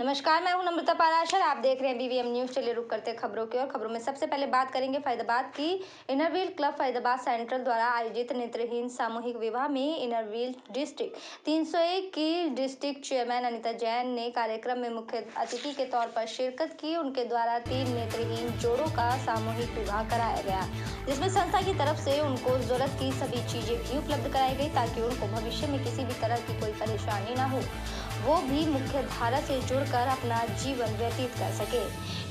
नमस्कार, मैं हूं नम्रता पाराशर। आप देख रहे हैं बीवीएम न्यूज। चलिए रुक करते हैं खबरों की और खबरों में सबसे पहले बात करेंगे फरीदाबाद की। इनरव्हील क्लब फरीदाबाद सेंट्रल द्वारा आयोजित नेत्रहीन सामूहिक विवाह में इनरव्हील डिस्ट्रिक्ट 301 की डिस्ट्रिक्ट चेयरमैन अनीता जैन ने कार्यक्रम में मुख्य अतिथि के तौर पर शिरकत की। उनके द्वारा 3 नेत्रहीन जोड़ों का सामूहिक विवाह कराया गया, जिसमें संस्था की तरफ से उनको जरूरत की सभी चीजें भी उपलब्ध कराई गई ताकि उनको भविष्य में किसी भी तरह की कोई परेशानी ना हो, वो भी मुख्य धारा से जुड़कर अपना जीवन व्यतीत कर सके।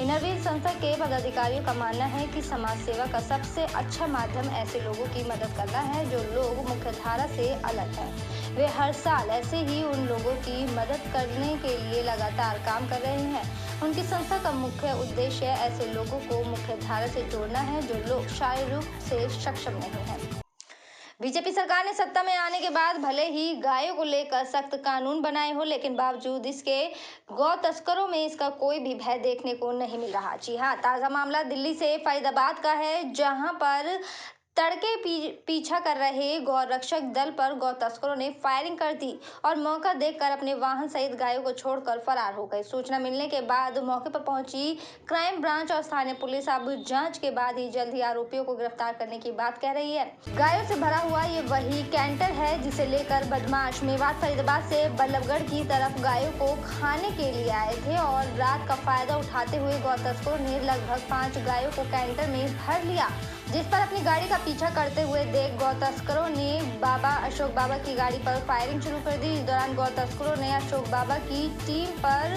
इनरव्हील संस्था के पदाधिकारियों का मानना है कि समाज सेवा का सबसे अच्छा माध्यम ऐसे लोगों की मदद करना है जो लोग मुख्य धारा से अलग हैं। वे हर साल ऐसे ही उन लोगों की मदद करने के लिए लगातार काम कर रहे हैं। उनकी संस्था का मुख्य उद्देश्य ऐसे लोगों को मुख्य धारा से जोड़ना है जो लोग शारीरिक रूप से सक्षम नहीं हैं। बीजेपी सरकार ने सत्ता में आने के बाद भले ही गायों को लेकर सख्त कानून बनाए हो, लेकिन बावजूद इसके गौ तस्करों में इसका कोई भी भय देखने को नहीं मिल रहा। जी हाँ, ताज़ा मामला दिल्ली से फरीदाबाद का है, जहां पर तड़के पीछा कर रहे गौ रक्षक दल पर गौ तस्करों ने फायरिंग कर दी और मौका देखकर अपने वाहन सहित गायों को छोड़कर फरार हो गए। सूचना मिलने के बाद मौके पर पहुंची क्राइम ब्रांच और स्थानीय पुलिस अब जांच के बाद ही जल्द ही आरोपियों को गिरफ्तार करने की बात कह रही है। गायों से भरा हुआ ये वही कैंटर है जिसे लेकर बदमाश मेवात फरीदाबाद से बल्लभगढ़ की तरफ गायों को खाने के लिए आए थे और रात का फायदा उठाते हुए गौ तस्करों ने लगभग 5 गायों को कैंटर में भर लिया, जिस पर अपनी गाड़ी का पीछा करते हुए देख गौ तस्करों ने बाबा अशोक बाबा की गाड़ी पर फायरिंग शुरू कर दी। इस दौरान गौ तस्करों ने अशोक बाबा की टीम पर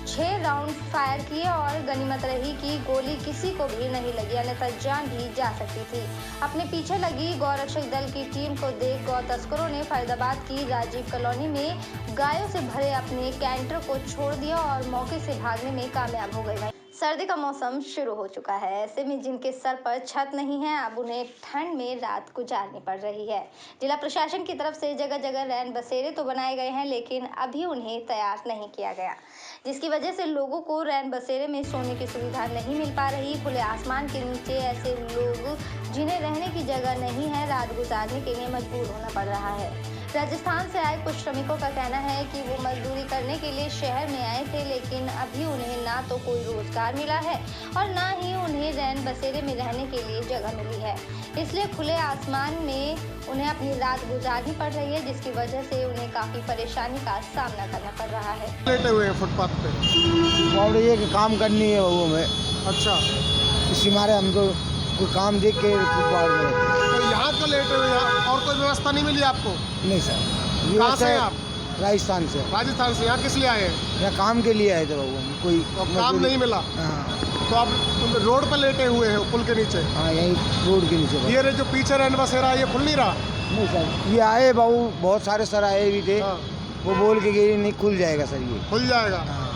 6 राउंड फायर किए और गनीमत रही कि गोली किसी को भी नहीं लगी, अन्यथा जान भी जा सकती थी। अपने पीछे लगी गौ रक्षक दल की टीम को देख गौ तस्करों ने फरीदाबाद की राजीव कॉलोनी में गायों से भरे अपने कैंटर को छोड़ दिया और मौके से भागने में कामयाब हो गए। सर्दी का मौसम शुरू हो चुका है, ऐसे में जिनके सर पर छत नहीं है, अब उन्हें ठंड में रात गुजारनी पड़ रही है। जिला प्रशासन की तरफ से जगह जगह रैन बसेरे तो बनाए गए हैं, लेकिन अभी उन्हें तैयार नहीं किया गया, जिसकी वजह से लोगों को रैन बसेरे में सोने की सुविधा नहीं मिल पा रही। खुले आसमान के नीचे ऐसे लोग जिन्हें रहने की जगह नहीं है, रात गुजारने के लिए मजबूर होना पड़ रहा है। राजस्थान से आए कुछ श्रमिकों का कहना है कि वो मजदूरी करने के लिए शहर में आए थे, लेकिन अभी उन्हें ना तो कोई रोजगार मिला है और ना ही उन्हें रैन बसेरे में रहने के लिए जगह मिली है। इसलिए खुले आसमान में उन्हें अपनी रात गुजारनी पड़ रही है, जिसकी वजह से उन्हें काफी परेशानी का सामना करना पड़ रहा है। लेटे हुए हैं फुटपाथ पे और ये कि काम करनी है वो में। अच्छा, इसी मारे हमको कोई काम देख के फुटपाथ में। तो यहाँ क्यों लेटे हुए हैं? और कोई व्यवस्था नहीं मिली आपको? नहीं सर। कहाँ से हैं आप? राजस्थान से। राजस्थान से। यहाँ किस लिए आए हैं? यहाँ काम के लिए आए थे बाबू, कोई तो काम नहीं मिला। हाँ, तो आप रोड पर लेटे हुए हैं पुल के नीचे? हाँ, यही रोड के नीचे। ये जो पीछे रैन बसेरा ये खुल नहीं रहा? नहीं सर, ये आए बाबू, बहुत सारे सर आए भी थे। हाँ। वो बोल के गए नहीं खुल जाएगा सर, ये खुल जाएगा। हाँ।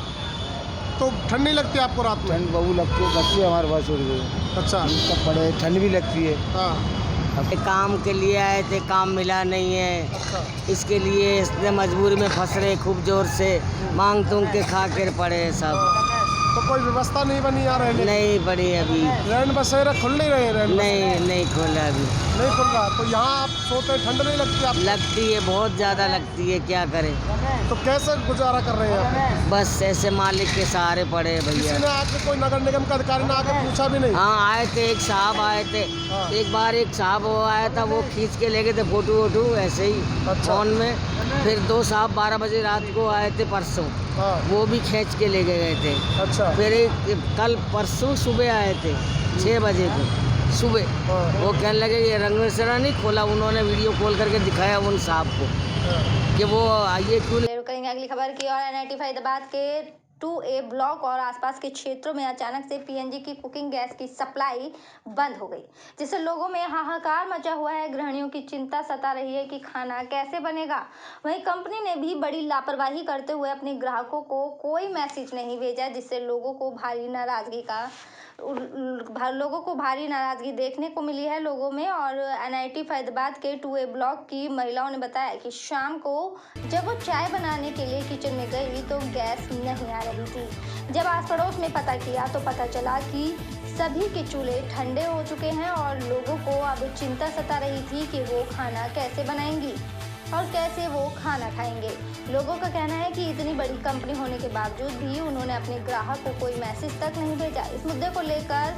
तो ठंड नहीं लगती आपको रात में? ठंड बाबू लगती है, बच्चे हमारे पास उड़ गए। अच्छा, सब पड़े, ठंड भी लगती है। हाँ। काम के लिए आए थे, काम मिला नहीं है। अच्छा, इसके लिए इसने मजबूरी में फंस रहे, खूब जोर से मांग तूंग के खा कर पड़े सब। तो कोई व्यवस्था नहीं बनी यहाँ रहने? नहीं पड़ी अभी। रैन बसेरा खुल नहीं रहे? रैन नहीं खोला अभी। नहीं खुल रहा। तो यहाँ आप सोते, ठंड नहीं लगती आपको? लगती है, बहुत ज़्यादा लगती है, क्या करें। तो कैसे गुजारा कर रहे हैं आप? बस ऐसे मालिक के सहारे पड़े किसी भैया। ने आके, कोई नगर निगम का अधिकारी ने आके पूछा भी नहीं? हाँ आए थे, एक साहब आए थे। हाँ। एक बार एक साहब वो आया था, वो खींच के ले गए थे फोटो वोटो ऐसे ही अच्छा। फोन में। फिर 2 साहब 12 बजे रात को आए थे परसों, हाँ। वो भी खींच के ले गए थे। अच्छा। फिर एक कल परसों सुबह आए थे 6 बजे को सुबह। हाँ। वो कहने लगे ये रंग बसेरा नहीं खोला। उन्होंने वीडियो कॉल करके दिखाया उन साहब को कि वो आइए क्यों। करेंगे अगली खबर की और एनआईटी फरीदाबाद के 2A ब्लॉक और आसपास के क्षेत्रों में अचानक से पीएनजी की कुकिंग गैस की सप्लाई बंद हो गई, जिससे लोगों में हाहाकार मचा हुआ है। गृहिणियों की चिंता सता रही है कि खाना कैसे बनेगा। वहीं कंपनी ने भी बड़ी लापरवाही करते हुए अपने ग्राहकों को कोई मैसेज नहीं भेजा, जिससे लोगों को भारी नाराजगी देखने को मिली है लोगों में। और एनआईटी फरीदाबाद के 2A ब्लॉक की महिलाओं ने बताया कि शाम को जब वो चाय बनाने के लिए किचन में गई तो गैस नहीं आ रही थी। जब आस पड़ोस में पता किया तो पता चला कि सभी के चूल्हे ठंडे हो चुके हैं और लोगों को अब चिंता सता रही थी कि वो खाना कैसे बनाएंगी। और कैसे वो खाना खाएंगे। लोगों का कहना है कि इतनी बड़ी कंपनी होने के बावजूद भी उन्होंने अपने ग्राहक को कोई मैसेज तक नहीं भेजा। इस मुद्दे को लेकर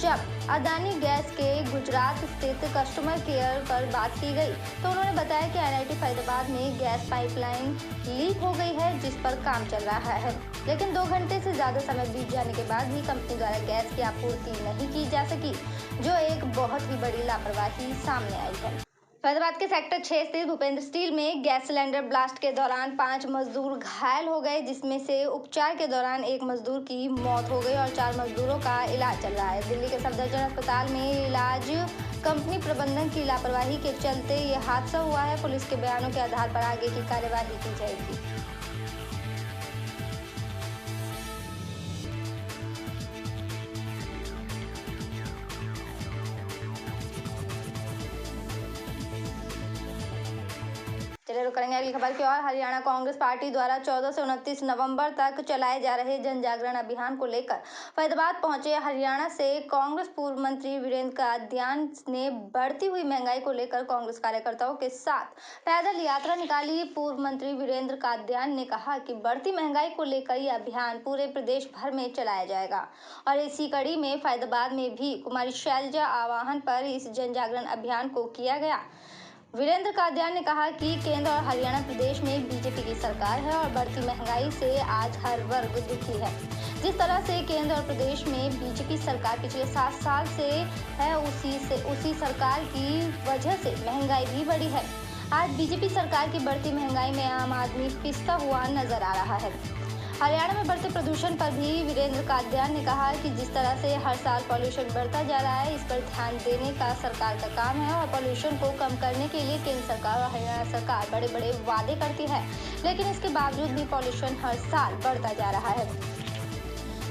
जब अदानी गैस के गुजरात स्थित कस्टमर केयर पर बात की गई तो उन्होंने बताया कि NIT फरीदाबाद में गैस पाइपलाइन लीक हो गई है, जिस पर काम चल रहा है, लेकिन 2 घंटे से ज़्यादा समय बीत जाने के बाद भी कंपनी द्वारा गैस की आपूर्ति नहीं की जा सकी, जो एक बहुत ही बड़ी लापरवाही सामने आई है। फरीदाबाद के सेक्टर 6 स्थित भूपेंद्र स्टील में गैस सिलेंडर ब्लास्ट के दौरान 5 मजदूर घायल हो गए, जिसमें से उपचार के दौरान 1 मजदूर की मौत हो गई और 4 मजदूरों का इलाज चल रहा है। दिल्ली के सफदरजंग अस्पताल में इलाज कंपनी प्रबंधन की लापरवाही के चलते ये हादसा हुआ है। पुलिस के बयानों के आधार पर आगे की कार्यवाही की जाएगी। चलिए रुक करेंगे अगली खबर की ओर। हरियाणा कांग्रेस पार्टी द्वारा 14 से 29 नवंबर तक चलाए जा रहे जन जागरण अभियान को लेकर फरीदाबाद पहुंचे हरियाणा से कांग्रेस पूर्व मंत्री वीरेंद्र कादियान ने बढ़ती हुई महंगाई को लेकर कांग्रेस कार्यकर्ताओं के साथ पैदल यात्रा निकाली। पूर्व मंत्री वीरेंद्र कादियान ने कहा कि बढ़ती महंगाई को लेकर यह अभियान पूरे प्रदेश भर में चलाया जाएगा और इसी कड़ी में फरीदाबाद में भी कुमारी शैलजा आह्वान पर इस जन जागरण अभियान को किया गया। वीरेंद्र कादियान ने कहा कि केंद्र और हरियाणा प्रदेश में बीजेपी की सरकार है और बढ़ती महंगाई से आज हर वर्ग दुखी है। जिस तरह से केंद्र और प्रदेश में बीजेपी सरकार पिछले 7 साल से है, उसी सरकार की वजह से महंगाई भी बढ़ी है। आज बीजेपी सरकार की बढ़ती महंगाई में आम आदमी पिसता हुआ नजर आ रहा है। हरियाणा में बढ़ते प्रदूषण पर भी वीरेंद्र कादियान ने कहा कि जिस तरह से हर साल पॉल्यूशन बढ़ता जा रहा है, इस पर ध्यान देने का सरकार का काम है और पॉल्यूशन को कम करने के लिए केंद्र सरकार और हरियाणा सरकार बड़े बड़े वादे करती है, लेकिन इसके बावजूद भी पॉल्यूशन हर साल बढ़ता जा रहा है।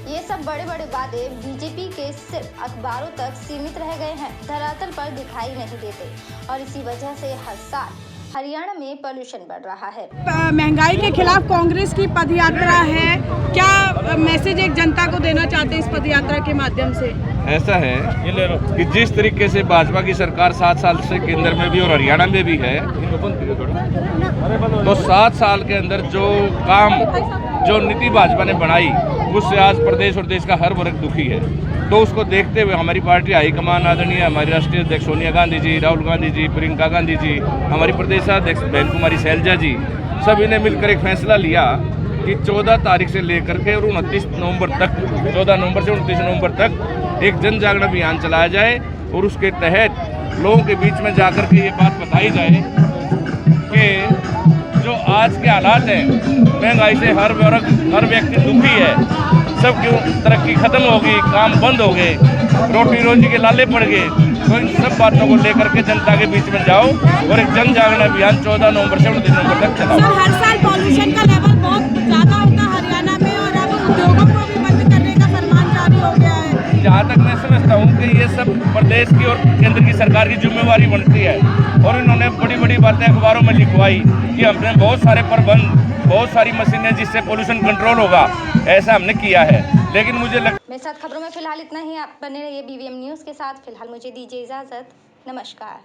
ये सब बड़े बड़े वादे बीजेपी के सिर्फ अखबारों तक सीमित रह गए हैं, धरातल पर दिखाई नहीं देते और इसी वजह से हर साल हरियाणा में पॉल्यूशन बढ़ रहा है। महंगाई के खिलाफ कांग्रेस की पदयात्रा है, क्या मैसेज एक जनता को देना चाहते हैं इस पदयात्रा के माध्यम से? ऐसा है कि जिस तरीके से भाजपा की सरकार 7 साल से केंद्र में भी और हरियाणा में भी है, तो 7 साल के अंदर जो नीति भाजपा ने बनाई उससे आज प्रदेश और देश का हर वर्ग दुखी है। तो उसको देखते हुए हमारी पार्टी हाईकमान आदरणीय हमारी राष्ट्रीय अध्यक्ष सोनिया गांधी जी, राहुल गांधी जी, प्रियंका गांधी जी, हमारी प्रदेशाध्यक्ष बहन कुमारी शैलजा जी, सभी ने मिलकर एक फैसला लिया कि 14 तारीख से लेकर के 29 नवंबर तक 14 नवंबर से 29 नवंबर तक एक जन जागरण अभियान चलाया जाए और उसके तहत लोगों के बीच में जाकर के ये बात बताई जाए कि जो आज के हालात हैं, महंगाई से हर व्यक्ति दुखी है, सब क्यों तरक्की खत्म हो गई, काम बंद हो गए, रोटी रोजी के लाले पड़ गए। तो इन सब बातों को लेकर के जनता के बीच में जाओ और एक जन जागरण अभियान 14 नवंबर से 29 नवंबर तक चलाओ। सर, हर साल पॉल्यूशन का लेवल बहुत ज़्यादा होता है हरियाणा में और अब उद्योगों को भी बंद करने का फरमान जारी हो गया है। जहाँ तक मैं समझता हूँ कि ये सब प्रदेश की और केंद्र की सरकार की जिम्मेवारी बनती है और इन्होंने बड़ी बड़ी बातें अखबारों में लिखवाई कि हमने बहुत सारे प्रबंध, बहुत सारी मशीनें जिससे पोल्यूशन कंट्रोल होगा, ऐसा हमने किया है। लेकिन मुझे मेरे साथ खबरों में फिलहाल इतना ही। आप बने रहिए BVM न्यूज़ के साथ। फिलहाल मुझे दीजिए इजाज़त। नमस्कार।